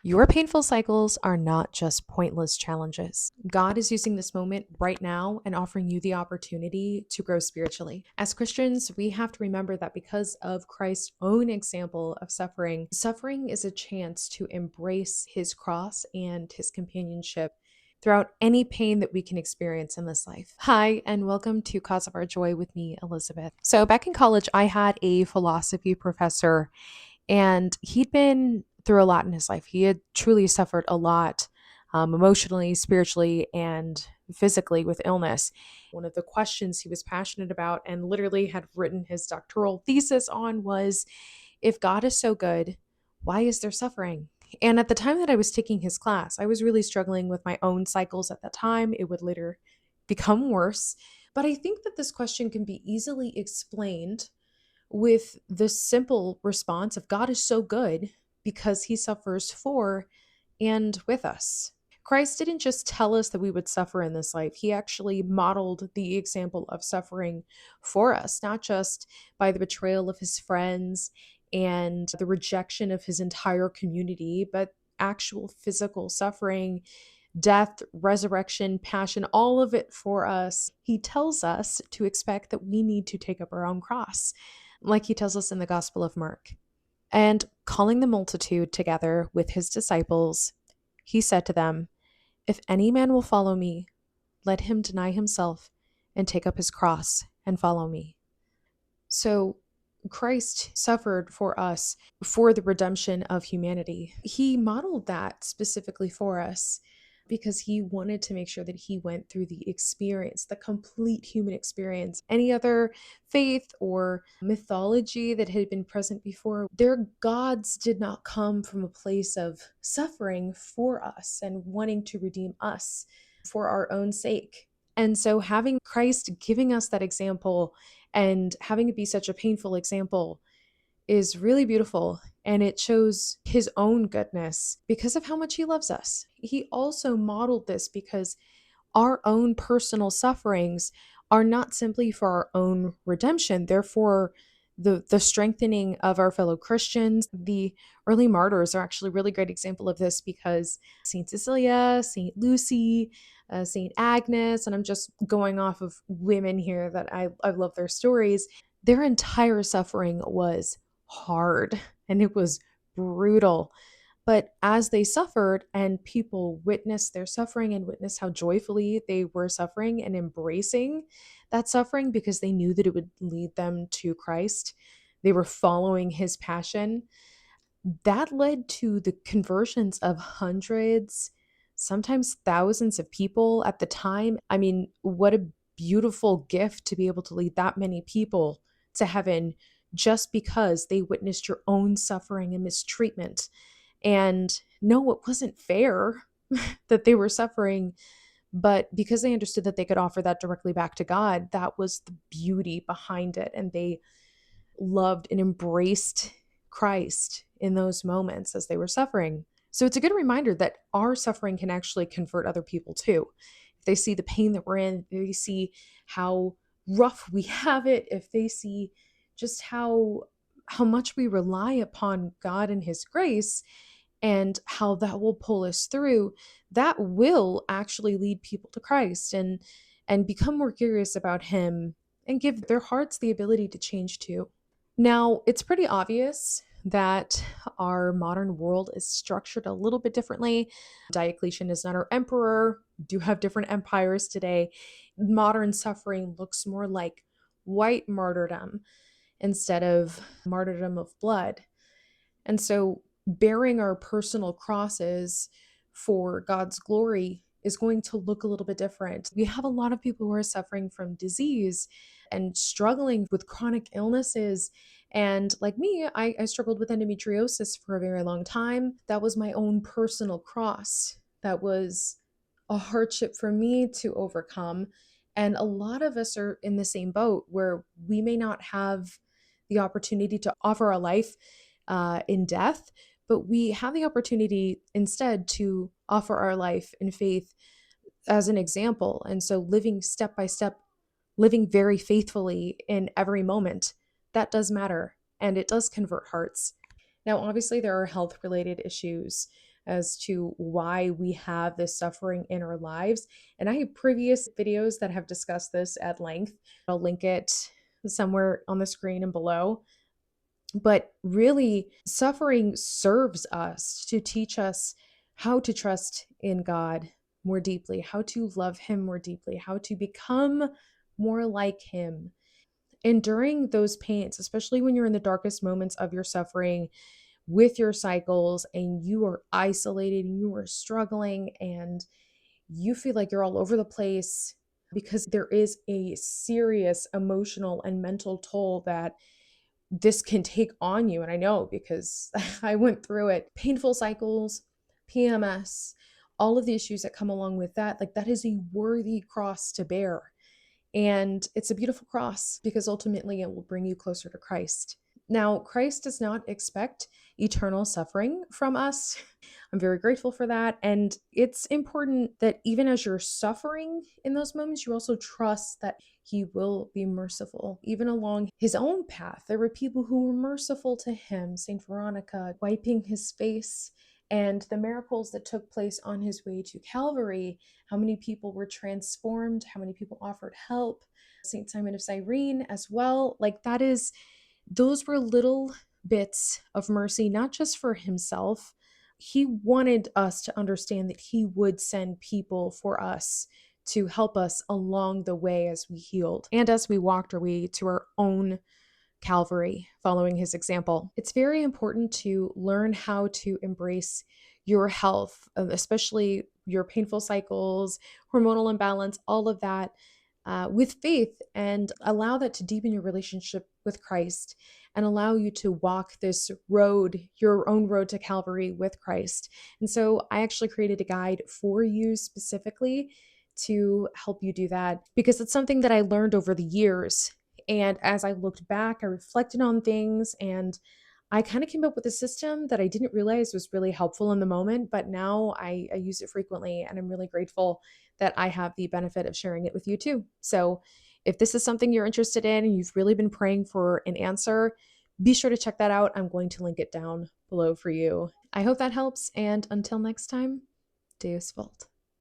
Your painful cycles are not just pointless challenges. God is using this moment right now and offering you the opportunity to grow spiritually. As Christians, we have to remember that because of Christ's own example of suffering, suffering is a chance to embrace his cross and his companionship throughout any pain that we can experience in this life. Hi, and welcome to Cause of Our Joy with me, Elizabeth. So, back in college, I had a philosophy professor and he'd been through a lot in his life. He had truly suffered a lot emotionally, spiritually, and physically with illness. One of the questions he was passionate about and literally had written his doctoral thesis on was, if God is so good, why is there suffering? And at the time that I was taking his class, I was really struggling with my own cycles at that time. It would later become worse. But I think that this question can be easily explained with the simple response of God is so good because he suffers for and with us. Christ didn't just tell us that we would suffer in this life. He actually modeled the example of suffering for us, not just by the betrayal of his friends and the rejection of his entire community, but actual physical suffering, death, resurrection, passion, all of it for us. He tells us to expect that we need to take up our own cross, like he tells us in the Gospel of Mark. And calling the multitude together with his disciples, he said to them, "If any man will follow me, let him deny himself and take up his cross and follow me." So Christ suffered for us for the redemption of humanity. He modeled that specifically for us because he wanted to make sure that he went through the experience, the complete human experience. Any other faith or mythology that had been present before, their gods did not come from a place of suffering for us and wanting to redeem us for our own sake. And so having Christ giving us that example and having it be such a painful example is really beautiful. And it shows his own goodness because of how much he loves us. He also modeled this because our own personal sufferings are not simply for our own redemption, they're for the strengthening of our fellow Christians. The early martyrs are actually a really great example of this because Saint Cecilia, Saint Lucy, Saint Agnes, and I'm just going off of women here that I love their stories. Their entire suffering was hard and it was brutal. But as they suffered and people witnessed their suffering and witnessed how joyfully they were suffering and embracing that suffering because they knew that it would lead them to Christ, they were following his passion. That led to the conversions of hundreds, sometimes thousands of people at the time. I mean, what a beautiful gift to be able to lead that many people to heaven just because they witnessed your own suffering and mistreatment. And no, it wasn't fair that they were suffering, but because they understood that they could offer that directly back to God, that was the beauty behind it. And they loved and embraced Christ in those moments as they were suffering. So it's a good reminder that our suffering can actually convert other people too. If they see the pain that we're in, if they see how rough we have it, if they see just how much we rely upon God and his grace and how that will pull us through, that will actually lead people to Christ and become more curious about him and give their hearts the ability to change too. Now, it's pretty obvious that our modern world is structured a little bit differently. Diocletian is not our emperor. We do have different empires today. Modern suffering looks more like white martyrdom instead of martyrdom of blood. And so bearing our personal crosses for God's glory is going to look a little bit different. We have a lot of people who are suffering from disease and struggling with chronic illnesses. And like me, I struggled with endometriosis for a very long time. That was my own personal cross. That was a hardship for me to overcome. And a lot of us are in the same boat where we may not have the opportunity to offer our life in death, but we have the opportunity instead to offer our life in faith as an example. And so living step by step, living very faithfully in every moment, that does matter and it does convert hearts. Now, obviously, there are health related issues as to why we have this suffering in our lives. And I have previous videos that have discussed this at length. I'll link it somewhere on the screen and below. But really, suffering serves us to teach us how to trust in God more deeply, how to love Him more deeply, how to become more like Him. And during those pains, especially when you're in the darkest moments of your suffering with your cycles and you are isolated and you are struggling and you feel like you're all over the place because there is a serious emotional and mental toll that this can take on you. And I know because I went through it. Painful cycles, PMS, all of the issues that come along with that, like that is a worthy cross to bear. And it's a beautiful cross because ultimately it will bring you closer to Christ. Now, Christ does not expect eternal suffering from us. I'm very grateful for that. And it's important that even as you're suffering in those moments, you also trust that He will be merciful, even along His own path. There were people who were merciful to Him, Saint Veronica wiping His face, and the miracles that took place on His way to Calvary. How many people were transformed? How many people offered help? Saint Simon of Cyrene as well. Like those were little bits of mercy, not just for Himself. He wanted us to understand that He would send people for us to help us along the way as we healed and as we walked our way to our own Calvary, following His example. It's very important to learn how to embrace your health, especially your painful cycles, hormonal imbalance, all of that, with faith, and allow that to deepen your relationship with Christ and allow you to walk this road, your own road to Calvary with Christ. And so I actually created a guide for you specifically to help you do that because it's something that I learned over the years. And as I looked back, I reflected on things and I kind of came up with a system that I didn't realize was really helpful in the moment, but now I use it frequently and I'm really grateful that I have the benefit of sharing it with you too. So if this is something you're interested in and you've really been praying for an answer, be sure to check that out. I'm going to link it down below for you. I hope that helps. And until next time, Deus Vult.